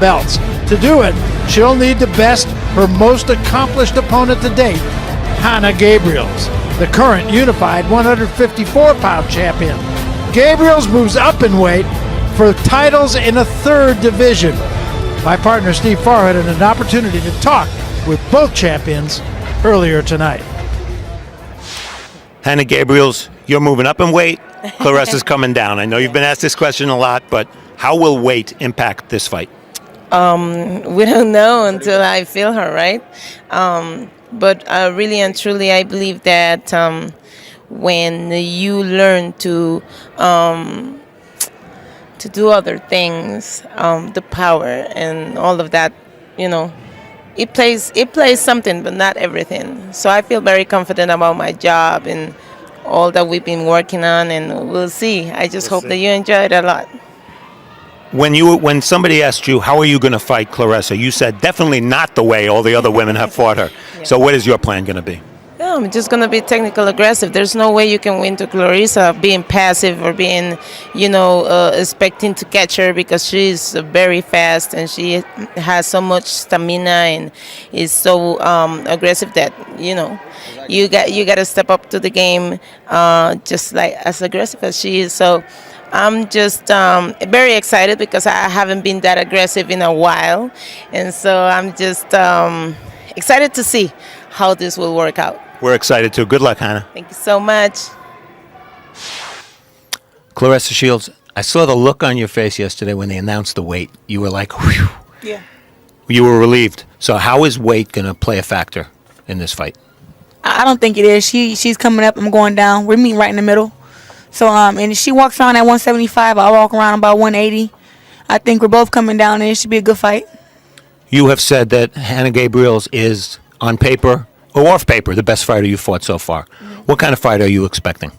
belts. To do it, she'll need to best her most accomplished opponent to date, Hanna Gabriels, the current unified 154-pound champion. Gabriels moves up in weight for titles in a third division. My partner Steve Farhood had an opportunity to talk with both champions earlier tonight. Hanna Gabriels, you're moving up in weight. Claressa's coming down. I know you've been asked this question a lot, but how will weight impact this fight? We don't know until I feel her, right? But really and truly, I believe that when you learn to do other things, the power and all of that, it plays something, but not everything. So I feel very confident about my job and all that we've been working on, and we'll see. I just hope that you enjoy it a lot. When somebody asked you, how are you going to fight Claressa, you said definitely not the way all the other women have fought her. Yeah. So what is your plan going to be? Yeah, I'm just going to be technical aggressive. There's no way you can win to Claressa being passive or being, expecting to catch her, because she's very fast and she has so much stamina and is so aggressive that, you got to step up to the game just like as aggressive as she is. So I'm just very excited because I haven't been that aggressive in a while. And so I'm just excited to see how this will work out. We're excited too. Good luck, Hanna. Thank you so much. Claressa Shields, I saw the look on your face yesterday when they announced the weight. You were like, whew. Yeah. You were relieved. So how is weight going to play a factor in this fight? I don't think it is. She's coming up. I'm going down. We're meeting right in the middle. So, and if she walks around at 175, I'll walk around about 180. I think we're both coming down, and it should be a good fight. You have said that Hanna Gabriels is, on paper or off paper, the best fighter you've fought so far. Mm-hmm. What kind of fight are you expecting?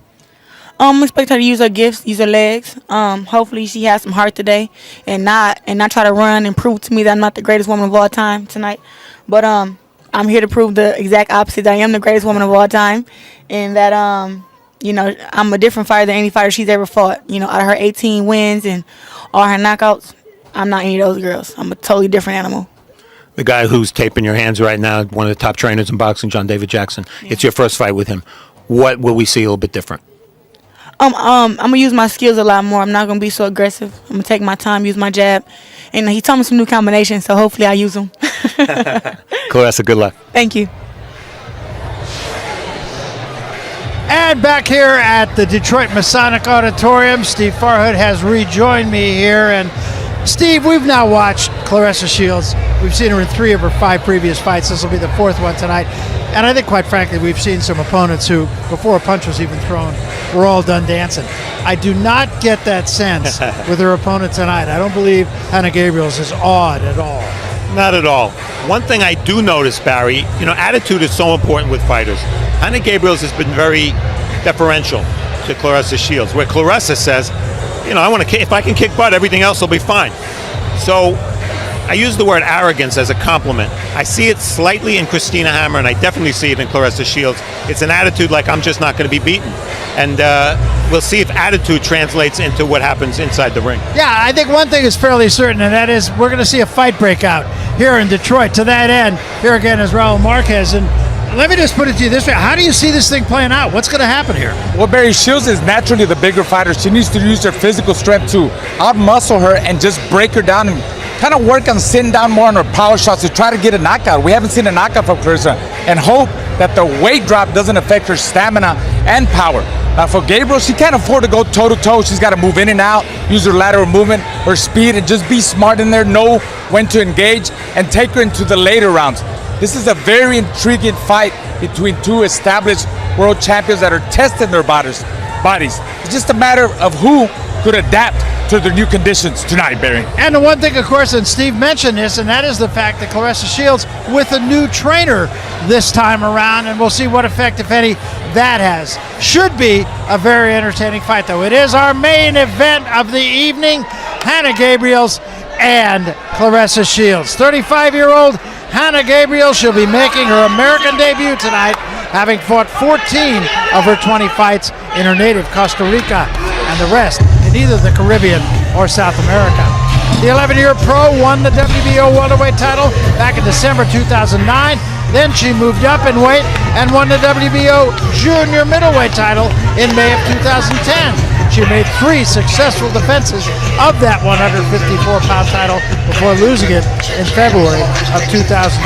I expect her to use her gifts, use her legs. Hopefully she has some heart today and not try to run and prove to me that I'm not the greatest woman of all time tonight. But I'm here to prove the exact opposite. I am the greatest woman of all time, and that I'm a different fighter than any fighter she's ever fought. Out of her 18 wins and all her knockouts, I'm not any of those girls. I'm a totally different animal. The guy who's taping your hands right now, one of the top trainers in boxing, John David Jackson. Yeah. It's your first fight with him. What will we see a little bit different? I'm gonna use my skills a lot more. I'm not gonna be so aggressive. I'm gonna take my time, use my jab, and he taught me some new combinations, so hopefully I use them. Claressa, good luck. Thank you. And back here at the Detroit Masonic Auditorium, Steve Farhood has rejoined me here. And Steve, we've now watched Claressa Shields. We've seen her in 3 of her 5 previous fights. This will be the 4th one tonight. And I think, quite frankly, we've seen some opponents who, before a punch was even thrown, were all done dancing. I do not get that sense with her opponent tonight. I don't believe Hanna Gabriels is awed at all. Not at all. One thing I do notice, Barry, attitude is so important with fighters. Hanna Gabriels has been very deferential to Claressa Shields, where Claressa says, I want to. If I can kick butt, everything else will be fine. So I use the word arrogance as a compliment. I see it slightly in Christina Hammer, and I definitely see it in Claressa Shields. It's an attitude like I'm just not going to be beaten. And we'll see if attitude translates into what happens inside the ring. Yeah, I think one thing is fairly certain, and that is we're going to see a fight break out here in Detroit. To that end, here again is Raul Marquez. And let me just put it to you this way. How do you see this thing playing out? What's going to happen here? Well, Barry, Shields is naturally the bigger fighter. She needs to use her physical strength to out-muscle her and just break her down and kind of work on sitting down more on her power shots to try to get a knockout. We haven't seen a knockout from Claressa, and hope that the weight drop doesn't affect her stamina and power. Now for Gabriel, she can't afford to go toe-to-toe. She's got to move in and out, use her lateral movement, her speed, and just be smart in there, know when to engage, and take her into the later rounds. This is a very intriguing fight between 2 established world champions that are testing their bodies. It's just a matter of who could adapt to the new conditions tonight, Barry. And the one thing, of course, and Steve mentioned this, and that is the fact that Claressa Shields with a new trainer this time around, and we'll see what effect, if any, that has. Should be a very entertaining fight, though. It is our main event of the evening, Hanna Gabriels and Claressa Shields. 35-year-old Hanna Gabriels, she'll be making her American debut tonight, having fought 14 of her 20 fights in her native Costa Rica, and the rest in either the Caribbean or South America. The 11-year pro won the WBO welterweight title back in December 2009. Then she moved up in weight and won the WBO junior middleweight title in May of 2010. She made 3 successful defenses of that 154-pound title before losing it in February of 2013.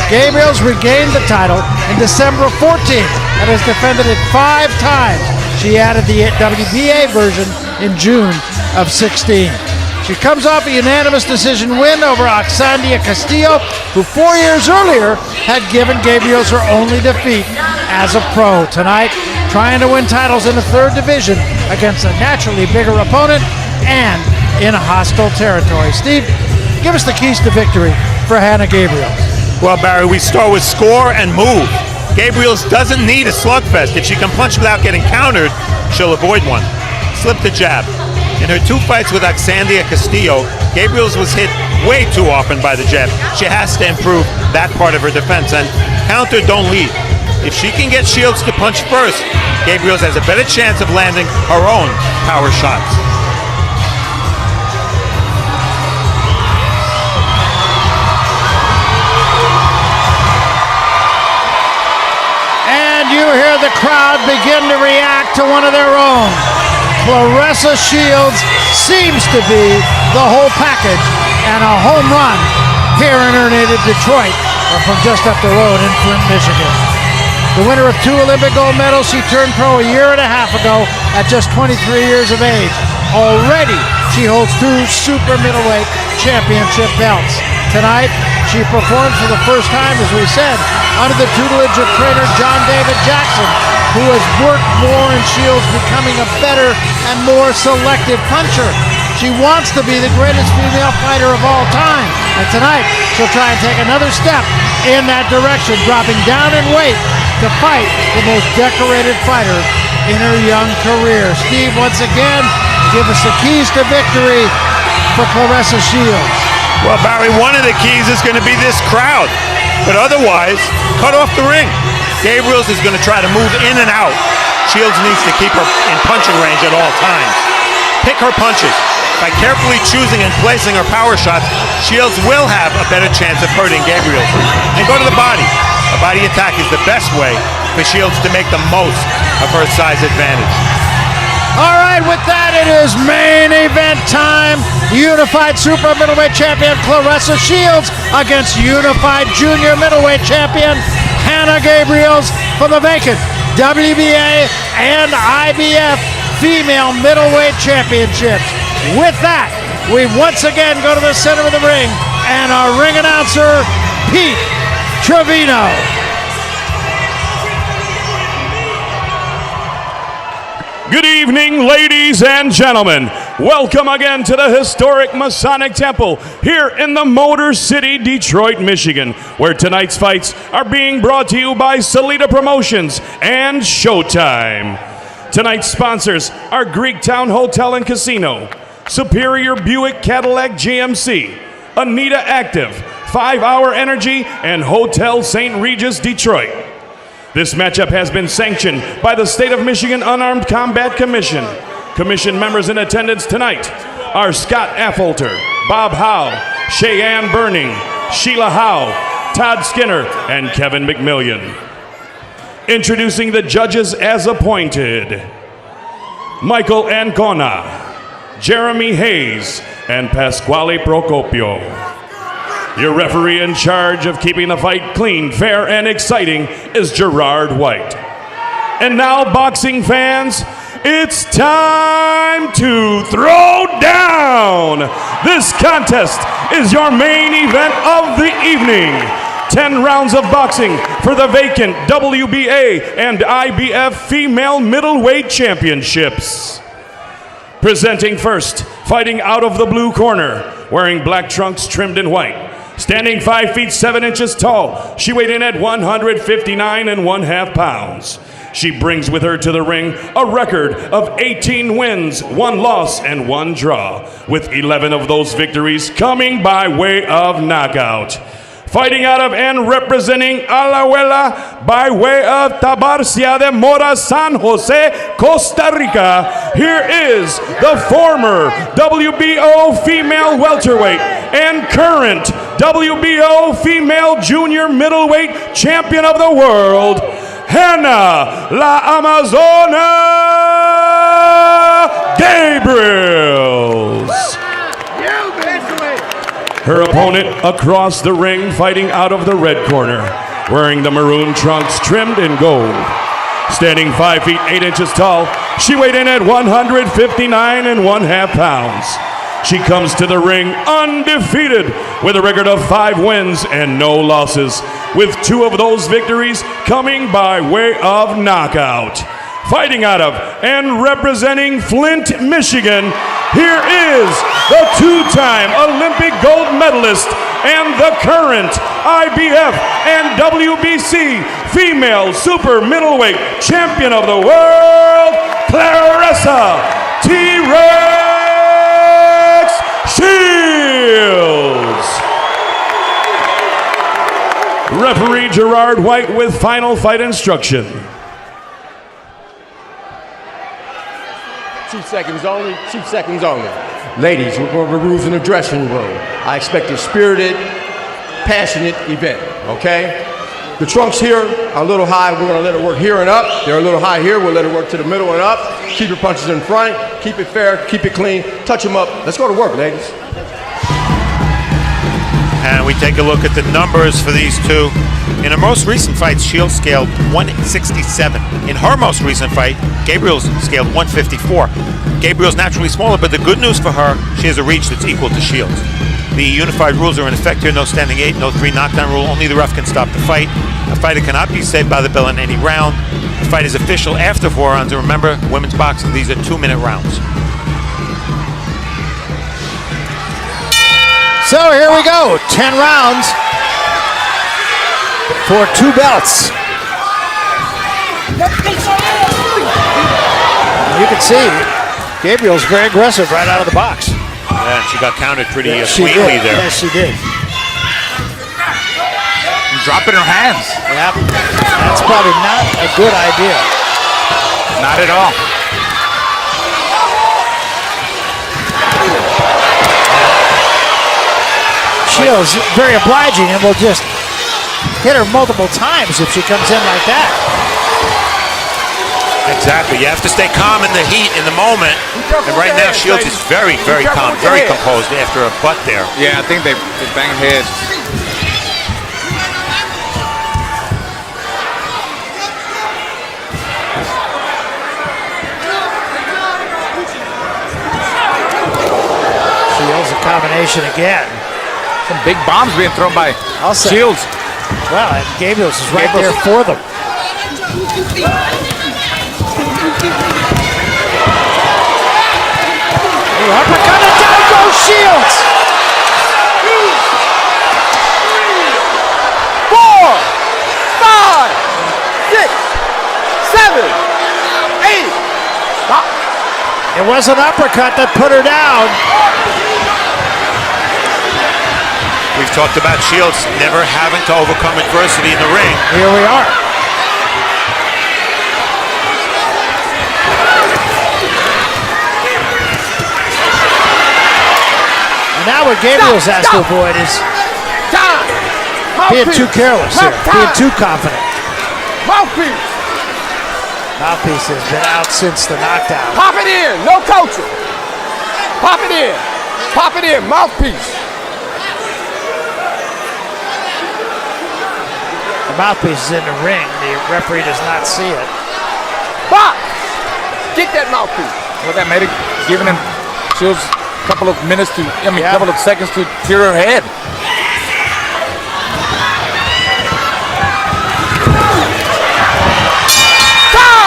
Gabriels regained the title in December of 14 and has defended it 5 times. She added the WBA version in June of 16. She comes off a unanimous decision win over Oxandia Castillo, who 4 years earlier had given Gabriels her only defeat as a pro. Tonight, trying to win titles in the 3rd division against a naturally bigger opponent and in a hostile territory. Steve, give us the keys to victory for Hanna Gabriels. Well, Barry, we start with score and move. Gabriels doesn't need a slugfest. If she can punch without getting countered, she'll avoid one. Slip the jab. In her 2 fights with Oxandia Castillo, Gabriels was hit way too often by the jab. She has to improve that part of her defense, and counter, don't lead. If she can get Shields to punch first, Gabriels has a better chance of landing her own power shots. And you hear the crowd begin to react to one of their own. Claressa Shields seems to be the whole package and a home run here in her native Detroit, or from just up the road in Flint, Michigan. The winner of 2 Olympic gold medals, she turned pro a year and a half ago at just 23 years of age. Already, she holds 2 super middleweight championship belts. Tonight, she performed for the first time, as we said, under the tutelage of trainer John David Jackson, who has worked more in Shields becoming a better and more selective puncher. She wants to be the greatest female fighter of all time, and tonight she'll try and take another step in that direction, dropping down in weight to fight the most decorated fighter in her young career. Steve, once again, give us the keys to victory for Claressa Shields. Well, Barry, one of the keys is going to be this crowd, but otherwise, cut off the ring. Gabriels is going to try to move in and out. Shields needs to keep her in punching range at all times. Pick her punches. By carefully choosing and placing her power shots, Shields will have a better chance of hurting Gabriels. And go to the body. A body attack is the best way for Shields to make the most of her size advantage. All right, with that, it is main event time. Unified Super Middleweight Champion Claressa Shields against Unified Junior Middleweight Champion Hanna Gabriels for the vacant WBA and IBF Female Middleweight Championships. With that, we once again go to the center of the ring, and our ring announcer, Pete Trevino. Good evening, ladies and gentlemen. Welcome again to the historic Masonic Temple here in the Motor City, Detroit, Michigan, where tonight's fights are being brought to you by Salida Promotions and Showtime. Tonight's sponsors are Greektown Hotel and Casino, Superior Buick Cadillac GMC, Anita Active, 5 Hour Energy, and Hotel St. Regis, Detroit. This matchup has been sanctioned by the State of Michigan Unarmed Combat Commission. Commission members in attendance tonight are Scott Affolter, Bob Howe, Cheyenne Burning, Sheila Howe, Todd Skinner, and Kevin McMillian. Introducing the judges as appointed: Michael Ancona, Jeremy Hayes, and Pasquale Procopio. Your referee in charge of keeping the fight clean, fair, and exciting is Gerard White. And now, boxing fans, it's time to throw down. This contest is your main event of the evening. 10 rounds of boxing for the vacant WBA and IBF Female Middleweight Championships. Presenting first, fighting out of the blue corner, wearing black trunks trimmed in white. Standing 5 feet 7 inches tall, she weighed in at 159 1/2 pounds. She brings with her to the ring a record of 18 wins, 1 loss, and 1 draw, with 11 of those victories coming by way of knockout. fighting out of and representing Alajuela by way of Tabarcia de Mora, San Jose, Costa Rica. Here is the former WBO female welterweight and current WBO female junior middleweight champion of the world, Hanna La Amazona Gabriels. Her opponent across the ring, fighting out of the red corner, wearing the maroon trunks trimmed in gold. Standing 5 feet 8 inches tall, she weighed in at 159.5 pounds. She comes to the ring undefeated with a record of 5 wins and no losses, with 2 of those victories coming by way of knockout. Fighting out of and representing Flint, Michigan, here is the 2-time Olympic gold medalist and the current IBF and WBC female super middleweight champion of the world, Claressa T-Rex Shields. Referee Gerard White with final fight instruction. 2 seconds only, 2 seconds only. Ladies, we're going over rules in the dressing room. I expect a spirited, passionate event, okay? The trunks here are a little high. We're going to let it work here and up. They're a little high here. We'll let it work to the middle and up. Keep your punches in front. Keep it fair. Keep it clean. Touch them up. Let's go to work, ladies. And we take a look at the numbers for these two. In her most recent fight, Shields scaled 167. In her most recent fight, Gabriels scaled 154. Gabriels naturally smaller, but the good news for her, she has a reach that's equal to Shields. The unified rules are in effect here. No standing 8, no 3 knockdown rule. Only the ref can stop the fight. A fighter cannot be saved by the bell in any round. The fight is official after 4 rounds. And remember, women's boxing, these are 2-minute rounds. So here we go, 10 rounds for 2 belts. You can see Gabriel's very aggressive right out of the box. Yeah, and she got counted pretty She cleanly did. there. Yes, she did. Dropping her hands. Yep. That's probably not a good idea. Not at all. Shields very obliging and will just hit her multiple times if she comes in like that. Exactly. You have to stay calm in the heat, in the moment. And right now, Shields is very, very calm, very composed after a butt there. Yeah, I think they banged heads. Shields a combination again. Some big bombs being thrown by Shields. Well, and Gabriels is right there for them. Uppercut and down goes Shields. 4, 5, 6, 7, 8. Stop. It was an uppercut that put her down. We've talked about Shields never having to overcome adversity in the ring. Here we are. And now what Gabriels has to avoid is being too careless here, being too confident. Mouthpiece. Mouthpiece has been out since the knockdown. Pop it in. No coaching. Pop it in. Pop it in. Mouthpiece. The mouthpiece is in the ring. The referee does not see it. Pop. Get that mouthpiece. Well, that made it, giving him Shields a couple of minutes to, couple of seconds to clear her head.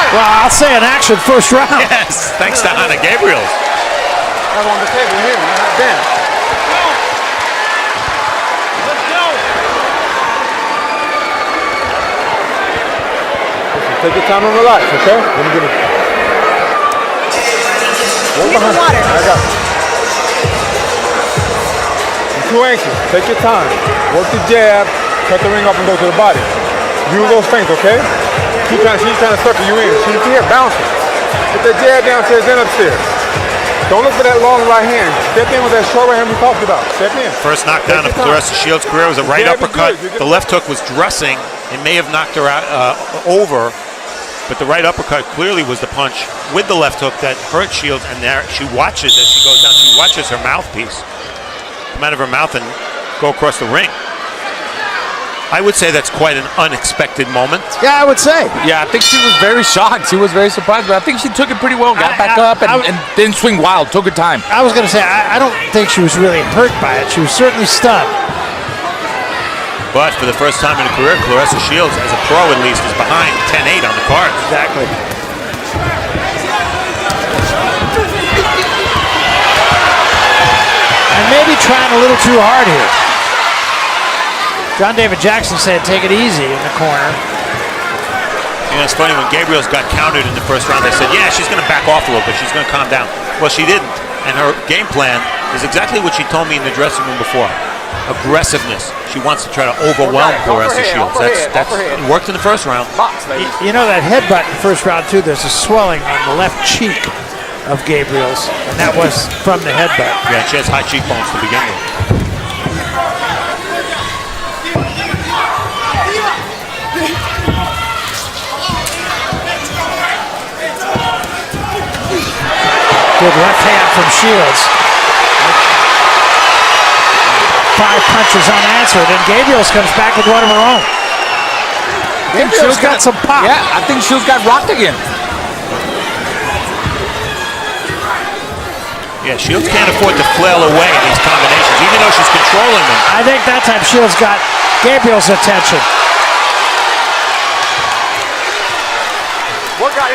Well, I'll say an action first round. Yes, thanks to Hanna Gabriels. I'm on the table here. Not down. Let's go. Take your time and relax, okay? Let me get it. Get the water. I got it. too anxious. Take your time. Work the jab, cut the ring up and go to the body. Use those feints, okay? She's trying to circle you in. She's here bouncing. Put that jab downstairs and upstairs. Don't look for that long right hand. Step in with that short right hand we talked about. Step in. First knockdown of Claressa Shields' career was a right uppercut. The left hook was dressing. It may have knocked her out over, but the right uppercut clearly was the punch with the left hook that hurt Shields. And there she watches as she goes down. She watches her mouthpiece come out of her mouth and go across the ring. I would say that's quite an unexpected moment. Yeah, I would say. Yeah, I think she was very shocked. She was very surprised, but I think she took it pretty well. Got back up and didn't swing wild. Took her time. I was going to say, I don't think she was really hurt by it. She was certainly stunned. But for the first time in her career, Claressa Shields, as a pro at least, is behind 10-8 on the card. Exactly. And maybe trying a little too hard here. John David Jackson said, take it easy in the corner. You know, it's funny, when Gabriels got countered in the first round, they said, yeah, she's going to back off a little bit. She's going to calm down. Well, she didn't. And her game plan is exactly what she told me in the dressing room before. Aggressiveness. She wants to try to overwhelm Claressa Shields. That's it worked in the first round. You know that headbutt in the first round, too, there's a swelling on the left cheek of Gabriels, and that was from the headbutt. Yeah, she has high cheekbones to begin with. Good left hand from Shields. 5 punches unanswered, and Gabriels comes back with one of her own. Gabriels got some pop. Yeah, I think Shields got rocked again. Yeah, Shields can't afford to flail away in these combinations, even though she's controlling them. I think that time Shields got Gabriels' attention.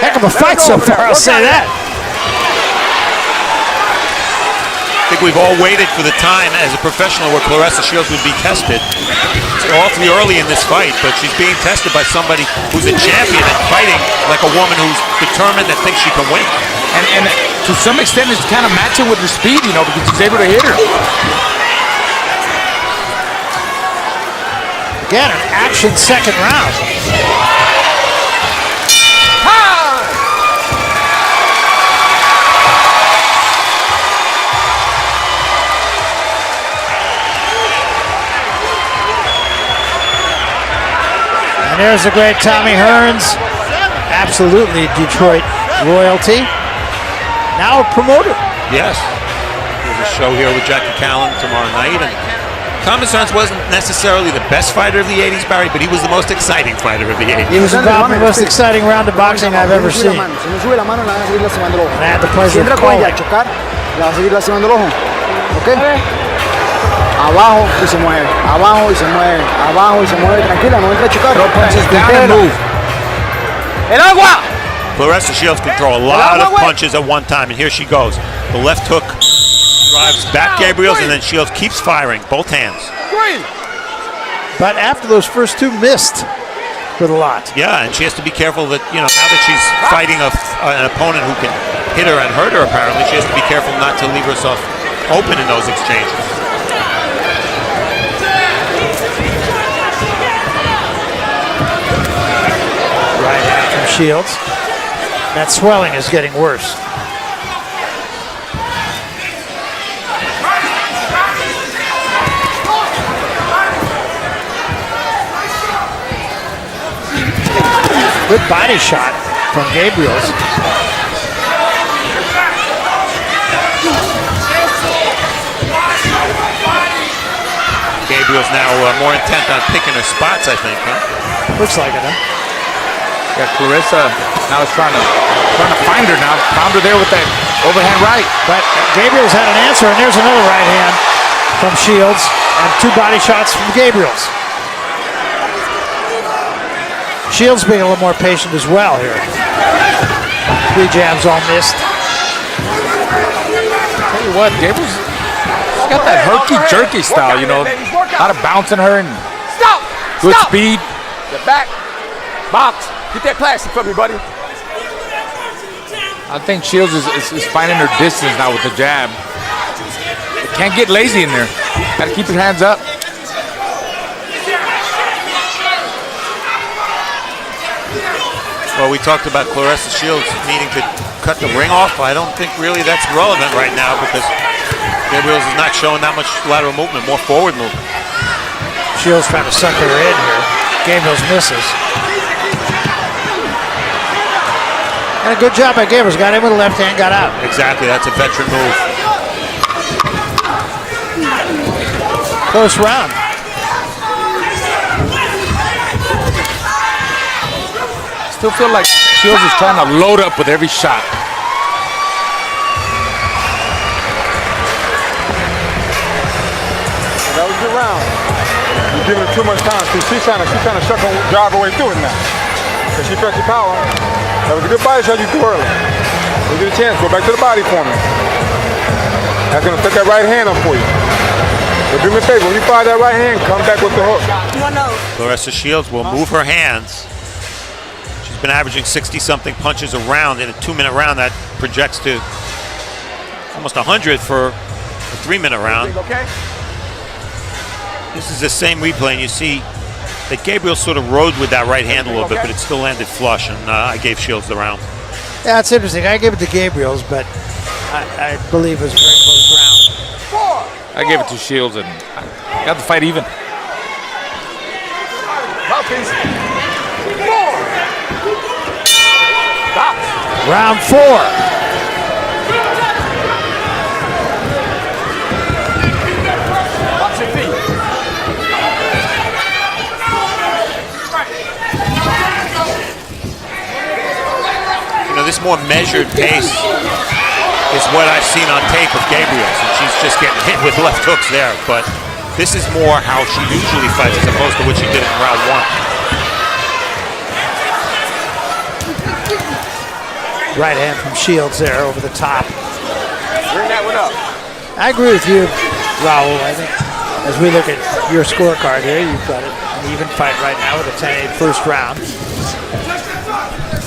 Heck of a fight so far, I'll say that. I think we've all waited for the time as a professional where Claressa Shields would be tested. It's awfully early in this fight, but she's being tested by somebody who's a champion and fighting like a woman who's determined and thinks she can win. And to some extent, it's kind of matching with her speed, you know, because she's able to hit her. Again, an action second round. And there's the great Tommy Hearns, absolutely Detroit royalty. Now a promoter. Yes. There's a show here with Jackie Callan tomorrow night. And Thomas Hearns wasn't necessarily the best fighter of the 80s, Barry, but he was the most exciting fighter of the 80s. He was involved in the most exciting round of boxing I've ever seen. And I had the pleasure of calling. Abajo y se mueve, abajo y se mueve, abajo y se mueve, tranquila, no entra a chocar. Throw punches down and move. El agua! Claressa Shields can throw a lot of punches at one time, and here she goes. The left hook drives back Gabriels, and then Shields keeps firing, both hands. But after those first two missed with a lot. Yeah, and she has to be careful that, you know, now that she's fighting an opponent who can hit her and hurt her, apparently, she has to be careful not to leave herself open in those exchanges. Right hand from Shields. That swelling is getting worse. Good body shot from Gabriels. Gabriels now more intent on picking her spots, I think, huh? Looks like it, huh? Yeah, Claressa now is trying to find her now. Found her there with that overhand right. But Gabriels had an answer, and there's another right hand from Shields, and two body shots from Gabriels. Shields being a little more patient as well here. 3 jabs all missed. Tell you what, Gabriels, she's got that herky-jerky style, you know. A lot of bouncing her and good speed. Get back. Box. Get that plastic for me, buddy. I think Shields is finding her distance now with the jab. Can't get lazy in there. Got to keep your hands up. Well, we talked about Claressa Shields needing to cut the ring off. I don't think really that's relevant right now because Gabriels is not showing that much lateral movement, more forward movement. Shields trying to suck her in here. Gabriels misses. And a good job by Gabriels. Got in with the left hand, got out. Exactly, that's a veteran move. Close round. Still feel like Shields is trying to load up with every shot. That was a good round. You're giving her too much time. See, she's trying to shuck and drive her way through it now. Because she felt your power. That was a good body shot you threw early. You get a chance. Go back to the body for me. That's going to set that right hand up for you. So do me a favor. When you fire that right hand, come back with the hook. Claressa Shields will move her hands. She's been averaging 60-something punches a round. In a 2-minute round, that projects to almost 100 for a 3-minute round. Okay. This is the same replay, and you see that Gabriel sort of rode with that right hand a little bit, but it still landed flush, and I gave Shields the round. Yeah, it's interesting. I gave it to Gabriels, but I believe it was a very close round. I gave it to Shields and got the fight even. Round 4. This more measured pace is what I've seen on tape of Gabriels, and she's just getting hit with left hooks there. But this is more how she usually fights as opposed to what she did in round 1. Right hand from Shields there over the top. Bring that one up. I agree with you, Raul. I think as we look at your scorecard here, you've got an even fight right now with a 10-8 first round.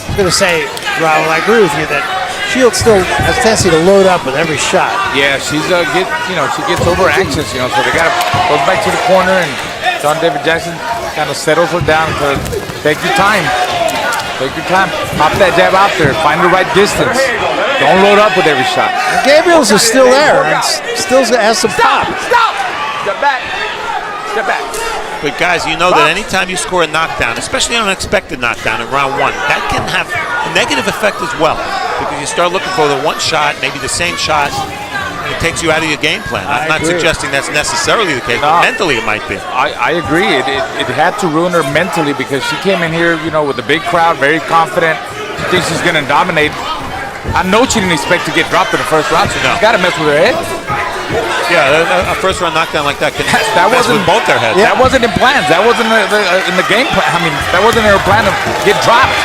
I'm going to say, Raul, I agree with you that Shields still has a tendency to load up with every shot. Yeah, she gets over anxious, so they got to go back to the corner, and John David Jackson kind of settles her down. Take your time. Take your time. Pop that jab out there. Find the right distance. Don't load up with every shot. And Gabriels is still there and still has some pop. Stop! Step back. Step back. But guys, you know that anytime you score a knockdown, especially an unexpected knockdown in round 1, that can have a negative effect as well. Because you start looking for the one shot, maybe the same shot, and it takes you out of your game plan. I'm not suggesting that's necessarily the case, but mentally it might be. I agree. It had to ruin her mentally because she came in here, with a big crowd, very confident. She thinks she's going to dominate. I know she didn't expect to get dropped in the first round, so she's got to mess with her head. Yeah, a first round knockdown like that can mess with both their heads. That wasn't in plans. That wasn't in the game plan. I mean, that wasn't in her plan to get dropped.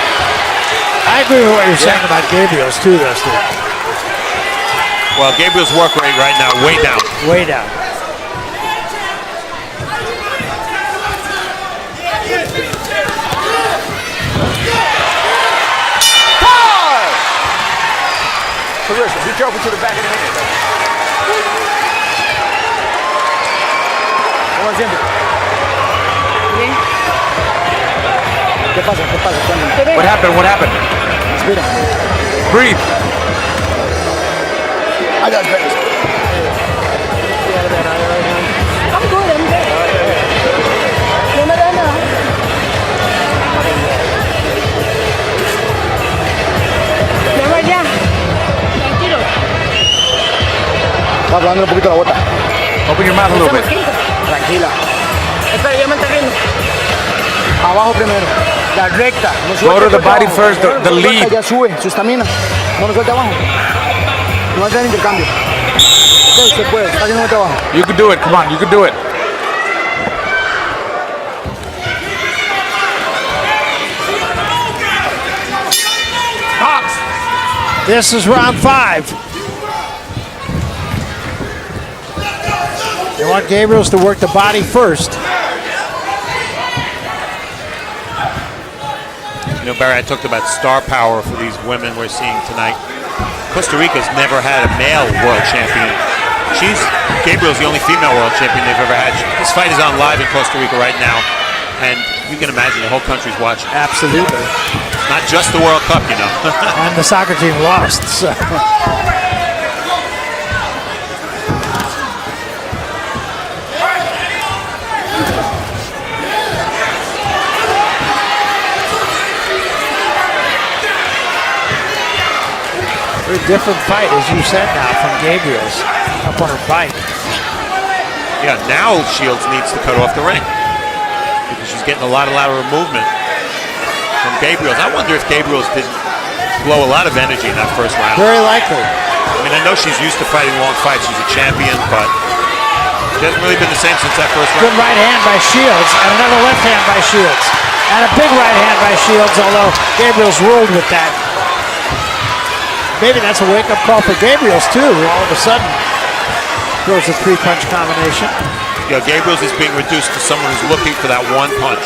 I agree with what you're saying about Gabriels too, though, Steve. Well, Gabriel's work rate right now way down. Way down. Claressa, be careful to the back of the head. ¿Cómo siempre? Bien. ¿Qué pasa? ¿Qué pasa? Cuéntame. What happened? What happened? Respira. Breathe. I got this. I'm good. I'm good. No me da nada. Me voy ya. Tranquilo. Está hablando un poquito la bota. Open your mouth a little bit. Tranquila. Espera, yo me entregué. Abajo primero. La recta. No Go to the body abajo. first, the lead. Ya sube su estamina. No nos suelte abajo. No hace intercambio. Ok, se puede. Está haciendo abajo. You can do it. Come on, you can do it. This is round 5. They want Gabriels to work the body first. Barry, I talked about star power for these women we're seeing tonight. Costa Rica's never had a male world champion Gabriel's the only female world champion they've ever had. This fight is on live in Costa Rica right now, and you can imagine the whole country's watching. Absolutely. Not just the World Cup, you know. And the soccer team lost. So. Very different fight, as you said now, from Gabriels up on her bike. Yeah, now Shields needs to cut off the ring because she's getting a lot of lateral movement from Gabriels. I wonder if Gabriels didn't blow a lot of energy in that first round. Very likely. I mean, I know she's used to fighting long fights. She's a champion, but she hasn't really been the same since that first round. Good right hand by Shields, and another left hand by Shields. And a big right hand by Shields, although Gabriels ruled with that. Maybe that's a wake-up call for Gabriels, too. All of a sudden, throws a three-punch combination. Yeah, Gabriels is being reduced to someone who's looking for that one punch.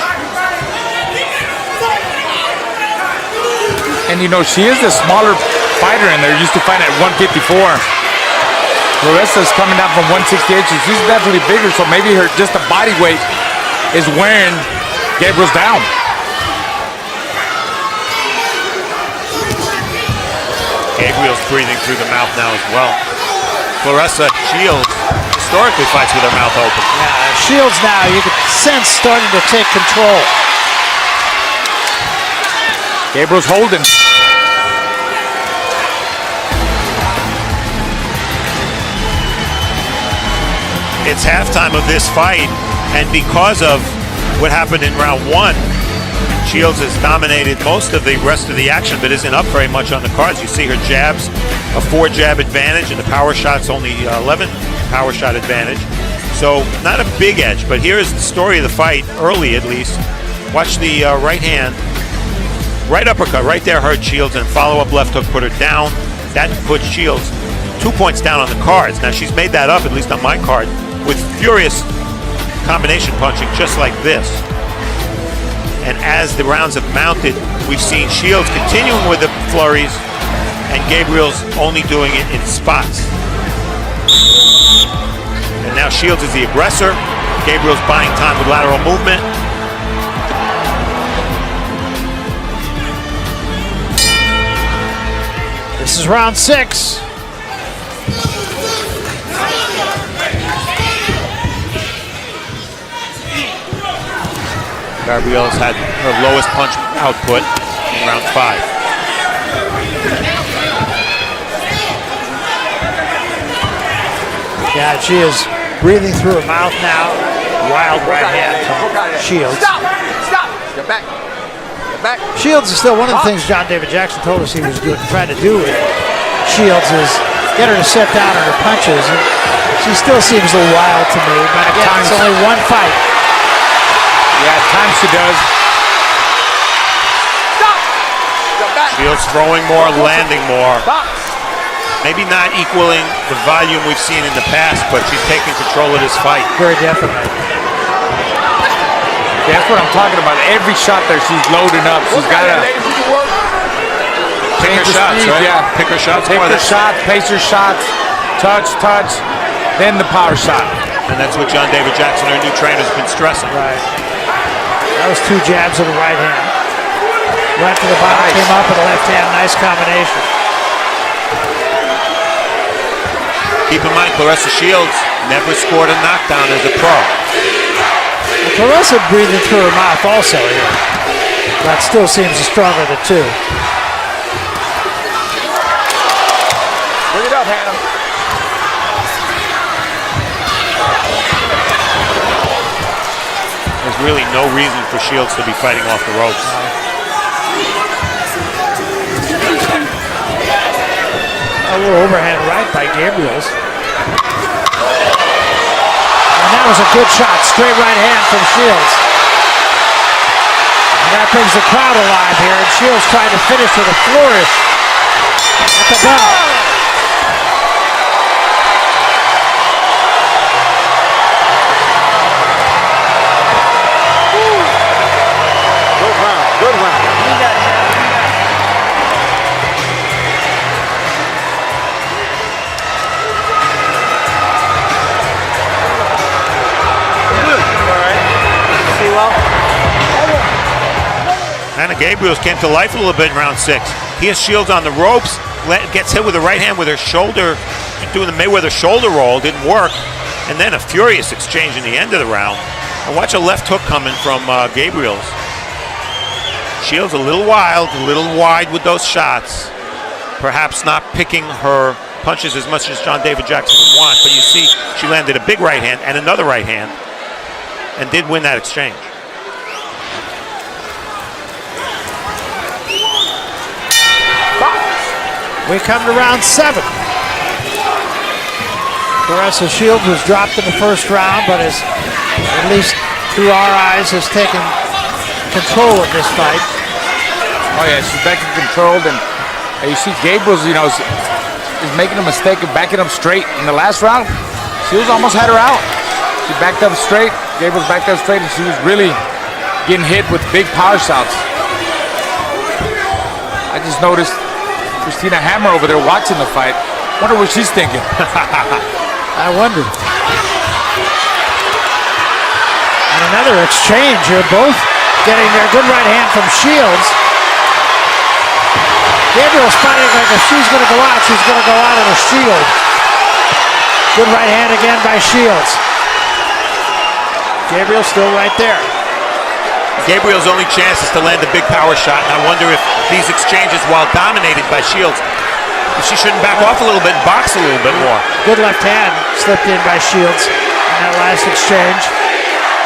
And you know, she is a smaller fighter in there. Used to fight at 154. Claressa's coming down from 168. She's definitely bigger, so maybe her just the body weight is wearing Gabriels down. Gabriel's breathing through the mouth now as well. Claressa Shields historically fights with her mouth open. Yeah, Shields now, you can sense starting to take control. Gabriel's holding. It's halftime of this fight, and because of what happened in round one, Shields has dominated most of the rest of the action, but isn't up very much on the cards. You see her jabs, a 4-jab advantage, and the power shot's only 11 power shot advantage. So not a big edge, but here's the story of the fight, early at least. Watch the right hand, right uppercut, right there hurt Shields, and follow-up left hook put her down. That put Shields 2 points down on the cards. Now she's made that up, at least on my card, with furious combination punching just like this. And as the rounds have mounted, we've seen Shields continuing with the flurries and Gabriels only doing it in spots. And now Shields is the aggressor. Gabriels buying time with lateral movement. This is round 6. Gabriels had her lowest punch output in round 5. Yeah, she is breathing through her mouth now. Wild right hand from Shields. Stop! Get back. Get back. Shields is still one of the things John David Jackson told us he was trying to do with Shields is get her to set down on her punches. And she still seems a little wild to me, but again, it's only one fight. Yeah, at times she does. Stop! Get back. Shields throwing more, landing more. Maybe not equaling the volume we've seen in the past, but she's taking control of this fight. Very definitely. Yeah, that's what I'm talking about. Every shot there, she's loading up. She's got to pick her shots, right? Yeah, pick her shots. Pick her shots, pace her shots, touch, then the power shot. And that's what John David Jackson, our new trainer, has been stressing. Right. That was 2 jabs of the right hand. Left to the bottom, came up with the left hand. Nice combination. Keep in mind, Claressa Shields never scored a knockdown as a pro. Well, Claressa breathing through her mouth also here. That still seems stronger of the 2. Bring it up, Hanna. There's really no reason for Shields to be fighting off the ropes. A little overhand right by Gabriels. And that was a good shot. Straight right hand from Shields. And that brings the crowd alive here. And Shields trying to finish with a flourish at the bell. Good round. Hanna Gabriels came to life a little bit in round 6. He has Shields on the ropes, gets hit with a right hand with her shoulder, doing the Mayweather shoulder roll, didn't work, and then a furious exchange in the end of the round. And watch a left hook coming from Gabriels. Shields a little wild, a little wide with those shots. Perhaps not picking her punches as much as John David Jackson would want, but you see she landed a big right hand and another right hand and did win that exchange. We come to round 7. Claressa Shields was dropped in the first round, but has, at least through our eyes, has taken control of this fight. Oh yeah, she's back in control, and you see Gabriels, is making a mistake of backing up straight. In the last round, Shields almost had her out. She backed up straight, Gabriels backed up straight, and she was really getting hit with big power shots. I just noticed Christina Hammer over there watching the fight. Wonder what she's thinking. I wonder. And another exchange here, both getting their good right hand from Shields. Gabriel's fighting like if she's going to go out, she's going to go out in a shield. Good right hand again by Shields. Gabriel still right there. Gabriel's only chance is to land a big power shot, and I wonder if these exchanges, while dominated by Shields, if she shouldn't back off a little bit and box a little bit more. Good left hand slipped in by Shields in that last exchange.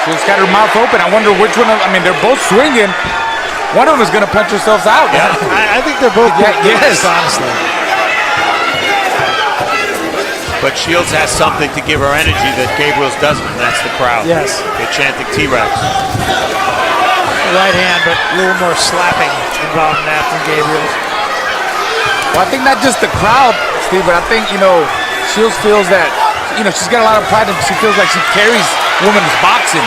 Shields got her mouth open. I wonder which one they're both swinging. One of them is going to punch herself out. Yeah. I think they're both yes, honestly. But Shields has something to give her energy that Gabriels doesn't, and that's the crowd. Yes. They're chanting T-Rex. Right hand, but a little more slapping involved in that from Gabriels. Well, I think not just the crowd, Steve, but I think, Shields feels that, she's got a lot of pride and she feels like she carries women's boxing.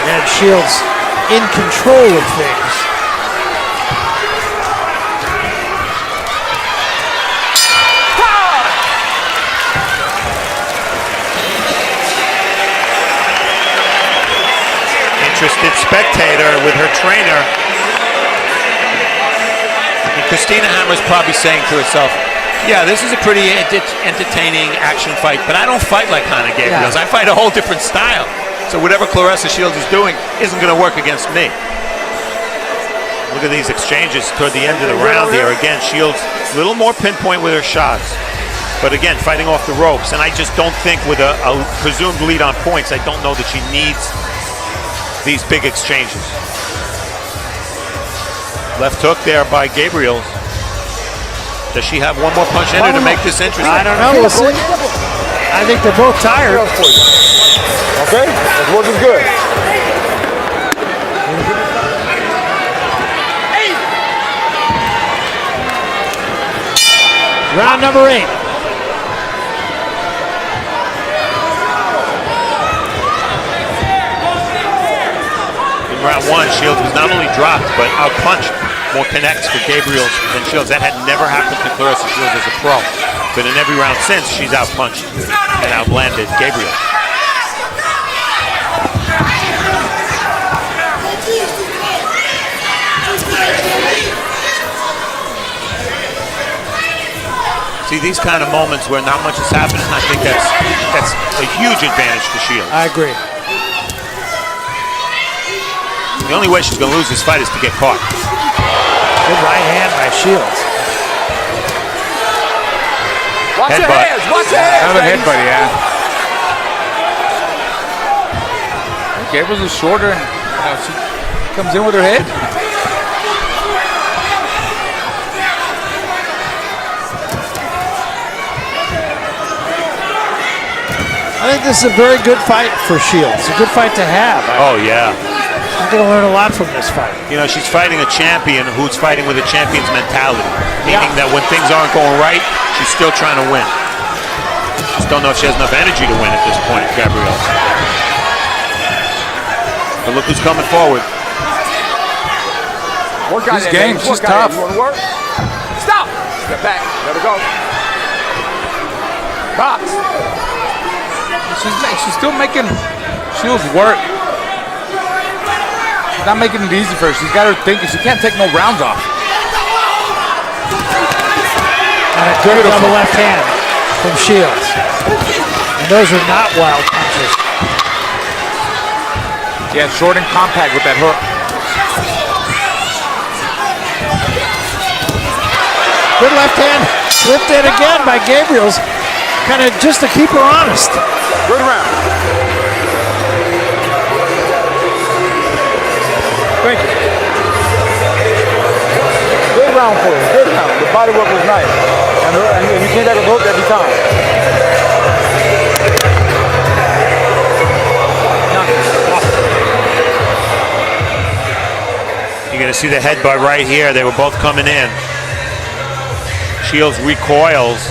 And Shields in control of things. Interested spectator with her trainer. And Christina Hammer's probably saying to herself, yeah, this is a pretty entertaining action fight, but I don't fight like Hanna Gabriels. I fight a whole different style. So whatever Claressa Shields is doing isn't going to work against me. Look at these exchanges toward the end of the round here. Again, Shields a little more pinpoint with her shots. But again, fighting off the ropes. And I just don't think with a presumed lead on points, I don't know that she needs these big exchanges. Left hook there by Gabriels. Does she have one more punch in her to make this interesting? I don't know. We'll see. I think they're both tired. Okay, that's working good. Round number 8. In round 1, Shields was not only dropped, but outpunched. More connects for Gabriels than Shields. That had never happened to Claressa Shields as a pro. But in every round since, she's outpunched and outlanded Gabriels. See, these kind of moments where not much is happening, I think that's a huge advantage to Shields. I agree. The only way she's going to lose this fight is to get caught. Good right hand by Shields. Watch your hands, watch your hands. Another headbutt, yeah. Gabriels is shorter, and she comes in with her head. I think this is a very good fight for Shields. It's a good fight to have. Oh, yeah. She's going to learn a lot from this fight. She's fighting a champion who's fighting with a champion's mentality. Meaning that when things aren't going right, she's still trying to win. Just don't know if she has enough energy to win at this point, Gabriel. But look who's coming forward. Work out She's there, game. ladies. She's Work out tough. there. You want to work? Stop. Step back. Let her go. Box. She's still making Shields work. She's not making it easy for her. She's got her thinking. She can't take no rounds off. And a good double left hand from Shields. And those are not wild punches. Yeah, short and compact with that hook. Good left hand slipped in again by Gabriels, kind of just to keep her honest. Good round. Thank you. Good round for you. Good round. The body work was nice. And you can't have a hook every time. You're going to see the headbutt right here. They were both coming in. Shields recoils.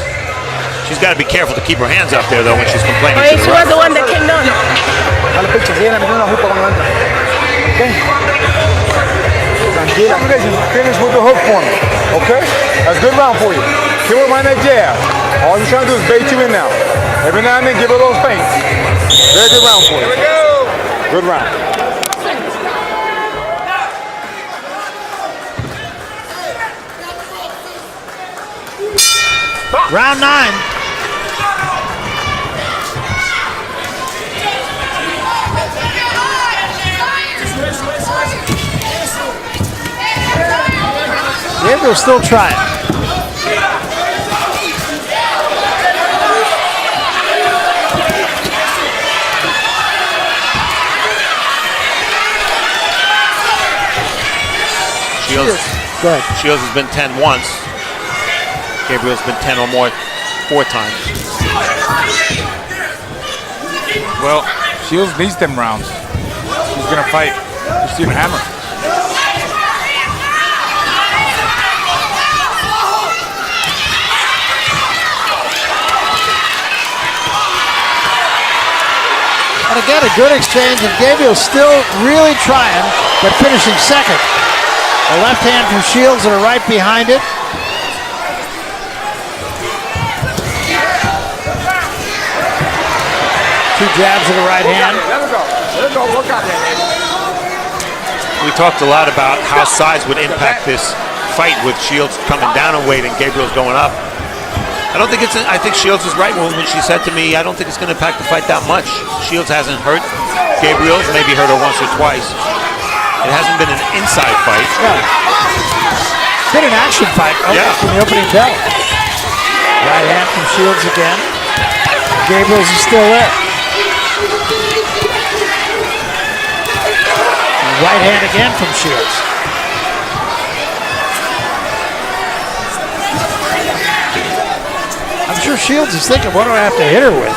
She's got to be careful to keep her hands up there, though, when she's complaining. Oh, to the she was ref. the one that came down. Dale pecho, viene a meter una jupa cuando entra. Okay? Tranquila. Finish with the hook for me. Okay? That's a good round for you. Keep her behind that jab. All you're trying to do is bait you in now. Every now and then, give her those feints. Very good round for you. Here we go. Good round. Round 9. Gabriel's still trying. Shields has been 10 once. Gabriel's been 10 or more 4 times. Well, Shields needs them rounds. She's gonna fight Christina Hammer. And again, a good exchange, and Gabriel still really trying, but finishing second. A left hand from Shields and a right behind it. Two jabs of the right hand. Let her go. Let her go. Work out there, baby. We talked a lot about how size would impact this fight with Shields coming down in weight and Gabriel's going up. I think Shields is right when she said to me, I don't think it's going to impact the fight that much. Shields hasn't hurt Gabriel's, maybe hurt her once or twice. It hasn't been an inside fight. Yeah. It's been an action fight from the opening bell. Right hand from Shields again. Gabriel's is still there. Right hand again from Shields. I'm sure Shields is thinking, what do I have to hit her with?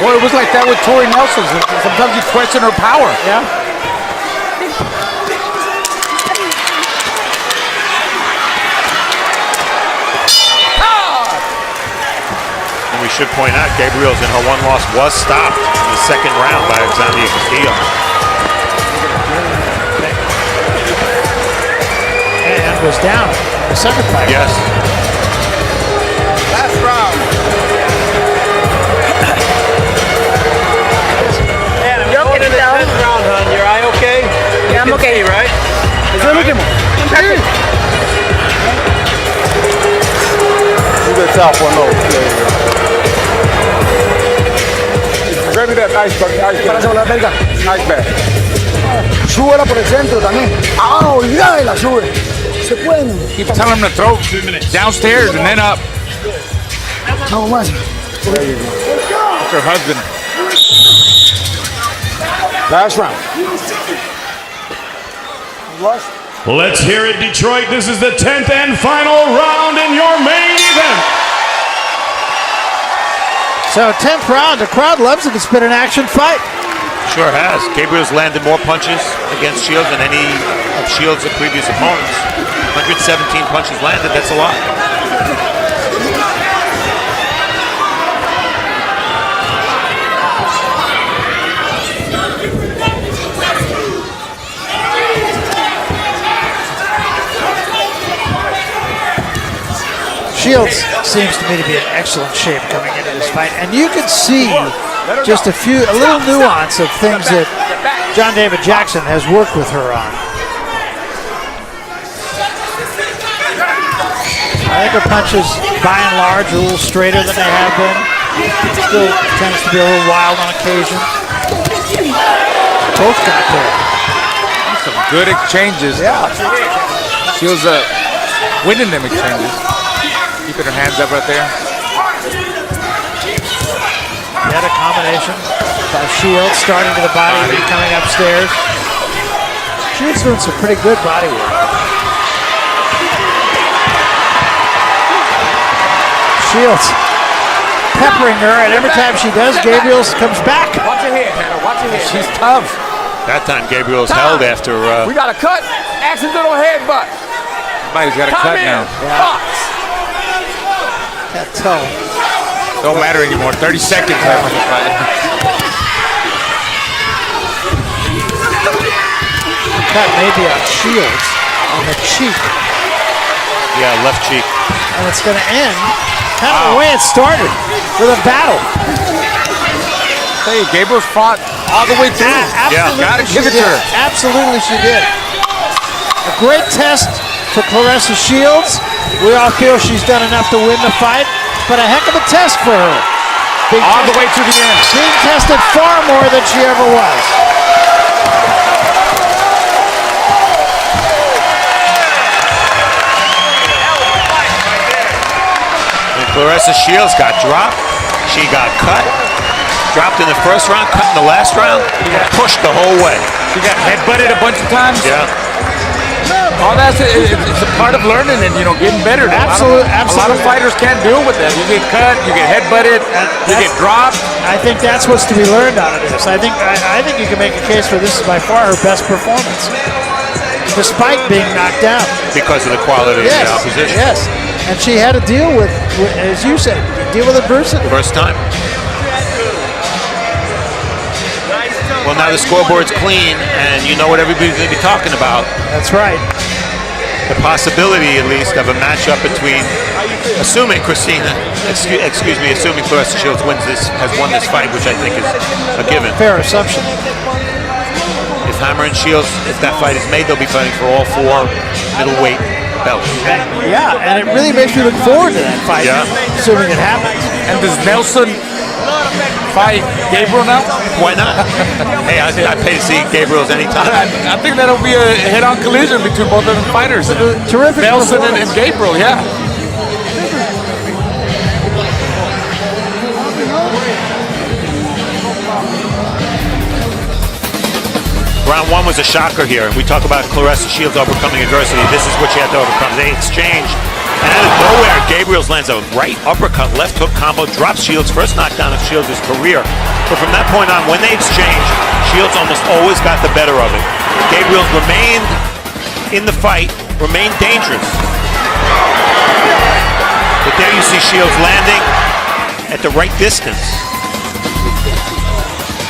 Well, it was like that with Tori Nelson. Sometimes you question her power. Yeah. And we should point out, Gabriel's in her one loss was stopped in the second round by Xavier Castillo. And was down in the second fight. Yes. Last round. Yo quitado. Round, hon. Your eye okay? Yeah, I'm okay. Right? Es el último. Do the top one low. Grab me that ice bag. Para la belga. Ice bag. Súbela por el centro también. Ah, olvídala, sube. Se pueden. Keep telling him to throw downstairs and then up. Vamos más. It's her husband. Last round. Let's hear it, Detroit. This is the 10th and final round in your main event. So 10th round, the crowd loves it. It's been an action fight. Sure has. Gabriel's landed more punches against Shields than any of Shields' previous opponents. 117 punches landed, that's a lot. Shields seems to me to be in excellent shape coming into this fight, and you can see just a little nuance of things that John David Jackson has worked with her on. I think her punches, by and large, are a little straighter than they have been. Still tends to be a little wild on occasion. Both got there. Some good exchanges. Yeah. Shields winning them exchanges. Keeping her hands up right there. Yet a combination by Shields starting to the body and coming upstairs. Shields doing some pretty good body work. Shields peppering her, and every time she does, Gabriels comes back. Watch your head, Hanna. Watch your head. She's tough. That time Gabriels held after. We got a cut. Accidental headbutt. Somebody's got a cut now. That toe. Don't matter anymore. 30 seconds left on the fight. Cut maybe on Shields on the cheek. Yeah, left cheek. And it's going to end kind of the way it started, with a battle. Hey, Gabriels fought all the way through. Absolutely, gotta give it to her. Absolutely, she did. A great test for Claressa Shields. We all feel she's done enough to win the fight, but a heck of a test for her. All the way to the end. Being tested far more than she ever was. Claressa Shields got dropped. She got cut. Dropped in the first round, cut in the last round. Pushed the whole way. She got headbutted a bunch of times. Yeah. All that's it's a part of learning and getting better. Absolutely. A lot of fighters can't deal with that. You get cut, you get headbutted, you get dropped. I think that's what's to be learned out of this. I think you can make a case for this is by far her best performance, despite being knocked down. Because of the quality of the opposition. Yes. And she had to deal with, as you said, deal with adversity. First time. Well, now the scoreboard's clean, and you know what everybody's going to be talking about. That's right. The possibility, at least, of a matchup between, assuming Claressa Shields has won this fight, which I think is a given. Fair assumption. If Hammer and Shields, if that fight is made, they'll be fighting for all 4 middleweight belts. Yeah, and it really makes me look forward to that fight, assuming it happens. And does Nelson fight Gabriel now? Why not? Hey, I'd pay to see Gabriels anytime. I think that'll be a head-on collision between both of the fighters. Terrific. Nelson and Gabriel, yeah. Round 1 was a shocker here. We talk about Claressa Shields overcoming adversity. This is what she had to overcome. They exchange, and out of nowhere, Gabriels lands a right uppercut, left hook combo, drops Shields' first knockdown of Shields' career. But from that point on, when they exchange, Shields almost always got the better of it. Gabriels remained in the fight, remained dangerous. But there you see Shields landing at the right distance.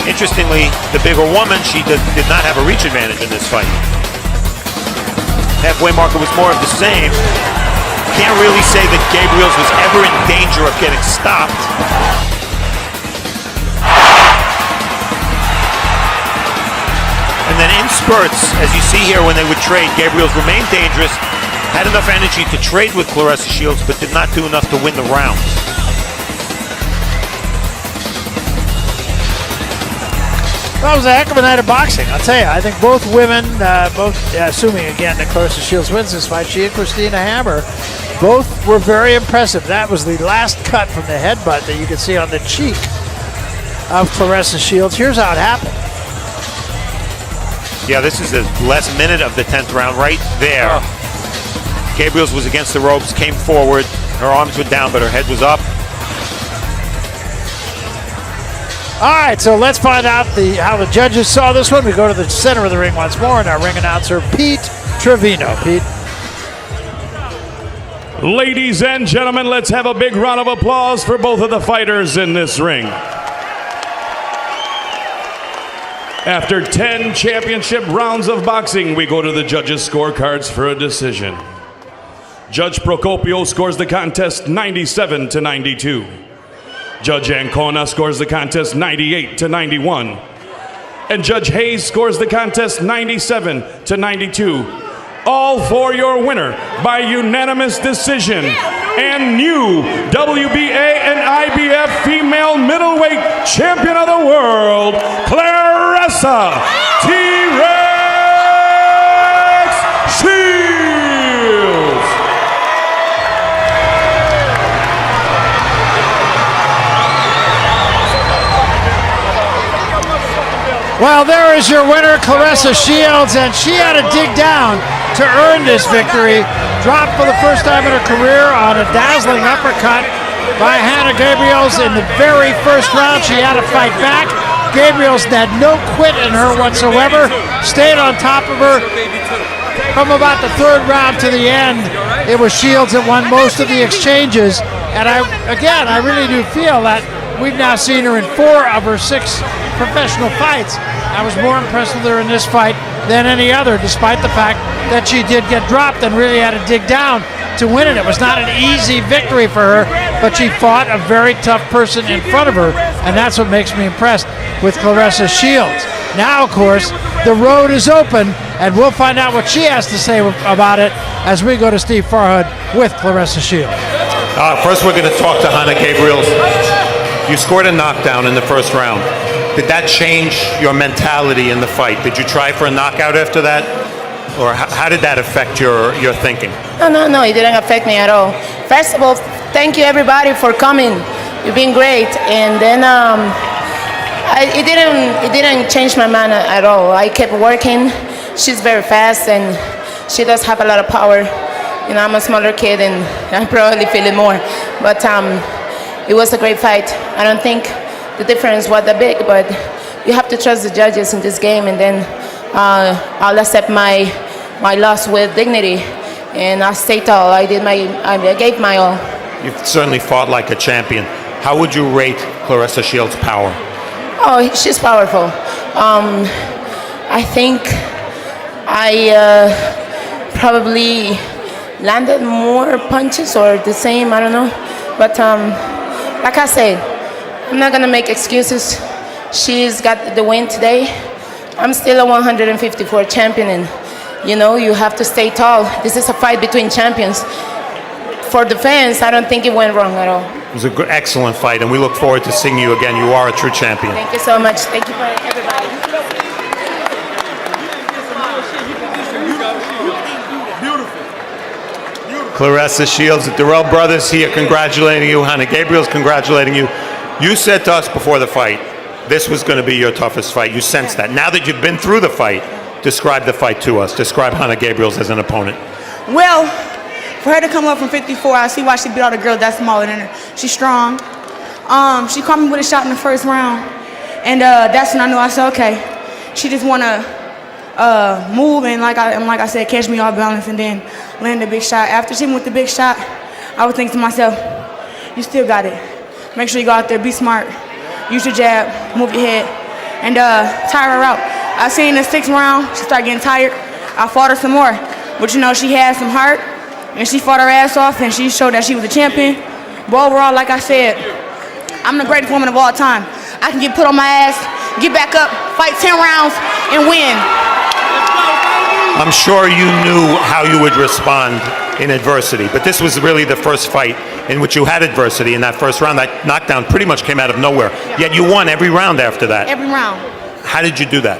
Interestingly, the bigger woman, she did not have a reach advantage in this fight. Halfway marker was more of the same. Can't really say that Gabriels was ever in danger of getting stopped. And then in spurts, as you see here when they would trade, Gabriels remained dangerous, had enough energy to trade with Claressa Shields, but did not do enough to win the rounds. That was a heck of a night of boxing, I'll tell you. I think both women, assuming again that Claressa Shields wins this fight, she and Christina Hammer, both were very impressive. That was the last cut from the headbutt that you can see on the cheek of Claressa Shields. Here's how it happened. Yeah, this is the last minute of the 10th round right there. Gabriels was against the ropes, came forward. Her arms were down, but her head was up. All right, so let's find out how the judges saw this one. We go to the center of the ring once more, and our ring announcer, Pete Trevino. Pete. Ladies and gentlemen, let's have a big round of applause for both of the fighters in this ring. After 10 championship rounds of boxing, we go to the judges' scorecards for a decision. Judge Procopio scores the contest 97 to 92. Judge Ancona scores the contest 98 to 91. And Judge Hayes scores the contest 97 to 92. All for your winner by unanimous decision and new WBA and IBF female middleweight champion of the world, Claressa T-Rex Shields. Well, there is your winner, Claressa Shields, and she had to dig down to earn this victory. Dropped for the first time in her career on a dazzling uppercut by Hanna Gabriels in the very first round. She had to fight back. Gabriels had no quit in her whatsoever, stayed on top of her. From about the third round to the end, it was Shields that won most of the exchanges. And I really do feel that we've now seen her in 4 of her 6 professional fights. I was more impressed with her in this fight than any other, despite the fact that she did get dropped and really had to dig down to win it. It was not an easy victory for her, but she fought a very tough person in front of her, and that's what makes me impressed with Claressa Shields. Now, of course, the road is open, and we'll find out what she has to say about it as we go to Steve Farhood with Claressa Shields. First, we're going to talk to Hanna Gabriels. You scored a knockdown in the first round. Did that change your mentality in the fight? Did you try for a knockout after that? Or how did that affect your thinking? No, it didn't affect me at all. First of all, thank you everybody for coming. You've been great. And then it didn't change my mind at all. I kept working. She's very fast and she does have a lot of power. You know, I'm a smaller kid and I probably feel it more. But it was a great fight. I don't think the difference was that big, but you have to trust the judges in this game, and then I'll accept my loss with dignity, and I stay tall. I gave my all. You've certainly fought like a champion. How would you rate Claressa Shields' power? Oh, she's powerful. I think I probably landed more punches or the same, I don't know. But like I said, I'm not gonna make excuses. She's got the win today. I'm still a 154 champion, and you know, you have to stay tall. This is a fight between champions. For the fans, I don't think it went wrong at all. It was an excellent fight, and we look forward to seeing you again. You are a true champion. Thank you so much. Thank you for everybody. Claressa Shields, the Durrell brothers here congratulating you. Hanna Gabriels congratulating you. You said to us before the fight, this was going to be your toughest fight. You sensed that. Now that you've been through the fight, describe the fight to us. Describe Hanna Gabriels as an opponent. Well, for her to come up from 54, I see why she beat all the girls that smaller than her. She's strong. She caught me with a shot in the first round, and that's when I knew. I said, okay, she just want to move and like I said, catch me off balance and then land a big shot. After she went with the big shot, I would think to myself, you still got it. Make sure you go out there, be smart, use your jab, move your head, and tire her out. I seen in the 6th round, she started getting tired. I fought her some more, but you know, she had some heart, and she fought her ass off, and she showed that she was a champion. But overall, like I said, I'm the greatest woman of all time. I can get put on my ass, get back up, fight 10 rounds, and win. I'm sure you knew how you would respond in adversity, but this was really the first fight in which you had adversity in that first round. That knockdown pretty much came out of nowhere, yet you won every round after that. Every round. How did you do that?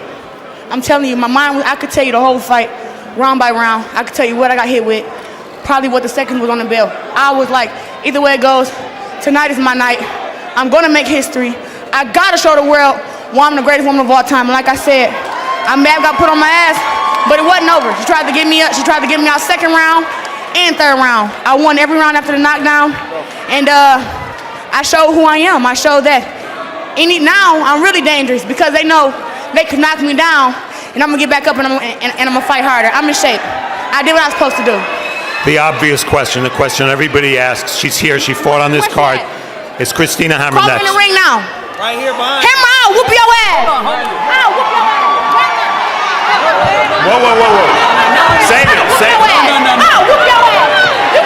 I'm telling you, my mind, I could tell you the whole fight, round by round. I could tell you what I got hit with, probably what the second was on the bell. I was like, either way it goes, tonight is my night. I'm gonna make history. I gotta show the world why I'm the greatest woman of all time. And like I said, I may have got put on my ass, but it wasn't over. She tried to get me up. She tried to get me out 2nd round and 3rd round. I won every round after the knockdown, and I showed who I am. I showed that. Now I'm really dangerous because they know they could knock me down, and I'm gonna get back up and I'm gonna fight harder. I'm in shape. I did what I was supposed to do. The obvious question, the question everybody asks. She's here. She fought on this card. Is Christina Hammer Call next? me in the ring now. Right here behind. Hammer out. Whoop your ass. Out. Whoop your ass. Whoa. Save it. Out. Whoop your ass. You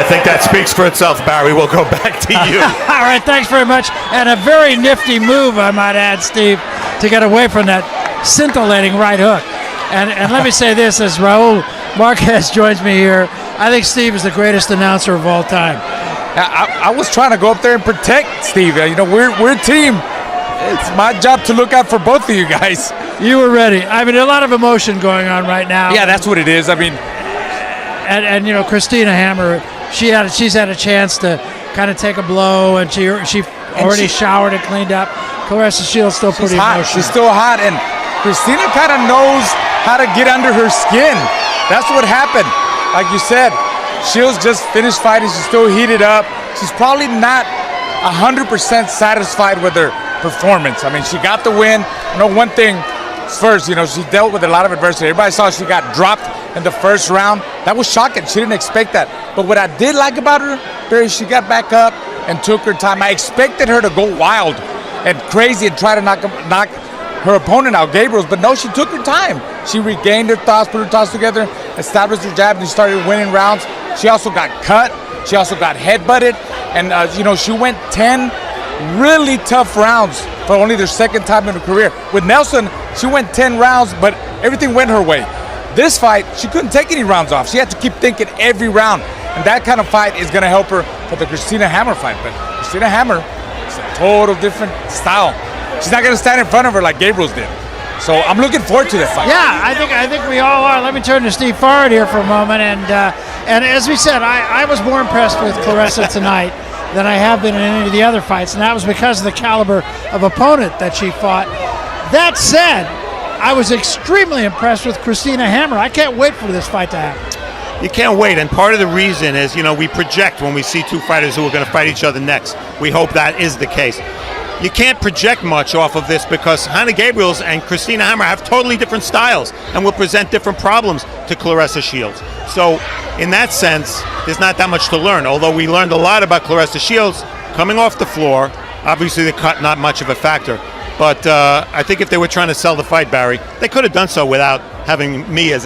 think that speaks for itself, Barry. We'll go back to you. All right, thanks very much. And a very nifty move, I might add, Steve, to get away from that scintillating right hook. And let me say this, as Raul Marquez joins me here, I think Steve is the greatest announcer of all time. I was trying to go up there and protect Steve. You know, we're a team. It's my job to look out for both of you guys. You were ready. I mean, a lot of emotion going on right now. Yeah, that's what it is. I mean, and you know, Christina Hammer, she's had a chance to kind of take a blow, and she already showered and cleaned up. Claressa Shields still pretty hot. emotional. She's still hot, and Christina kind of knows how to get under her skin. That's what happened. Like you said, Shields just finished fighting. She's still heated up. She's probably not 100% satisfied with her performance. I mean, she got the win. You know, one thing first, you know, she dealt with a lot of adversity. Everybody saw she got dropped in the first round. That was shocking. She didn't expect that. But what I did like about her, Barry, she got back up and took her time. I expected her to go wild and crazy and try to knock her opponent out, Gabriels, but no, she took her time. She regained her thoughts, put her thoughts together, established her jab, and she started winning rounds. She also got cut. She also got headbutted. And, you know, she went 10 really tough rounds for only their second time in her career. With Nelson, she went 10 rounds, but everything went her way. This fight, she couldn't take any rounds off. She had to keep thinking every round. And that kind of fight is going to help her for the Christina Hammer fight. But Christina Hammer is a total different style. She's not going to stand in front of her like Gabriels did. So I'm looking forward to that fight. Yeah, I think we all are. Let me turn to Steve Forward here for a moment. And as we said, I was more impressed with Claressa tonight than I have been in any of the other fights, and that was because of the caliber of opponent that she fought. That said, I was extremely impressed with Christina Hammer. I can't wait for this fight to happen. You can't wait, and part of the reason is, you know, we project when we see two fighters who are going to fight each other next. We hope that is the case. You can't project much off of this because Hanna Gabriels and Christina Hammer have totally different styles and will present different problems to Claressa Shields. So in that sense, there's not that much to learn, although we learned a lot about Claressa Shields coming off the floor. Obviously the cut not much of a factor, but I think if they were trying to sell the fight, Barry, they could have done so without having me at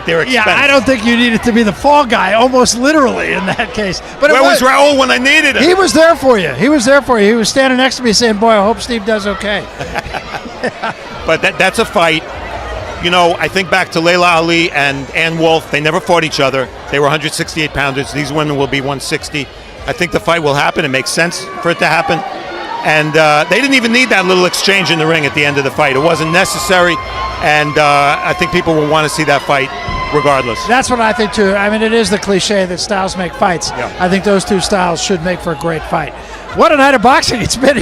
their expense. Yeah, I don't think you needed to be the fall guy, almost literally in that case. But where was Raul when I needed him? He was there for you. He was there for you. He was standing next to me saying, boy, I hope Steve does okay. But that's a fight. You know, I think back to Layla Ali and Ann Wolfe. They never fought each other. They were 168 pounders. These women will be 160. I think the fight will happen. It makes sense for it to happen. And they didn't even need that little exchange in the ring at the end of the fight. It wasn't necessary, and I think people will want to see that fight regardless. That's what I think, too. I mean, it is the cliche that styles make fights. Yeah. I think those two styles should make for a great fight. What a night of boxing it's been.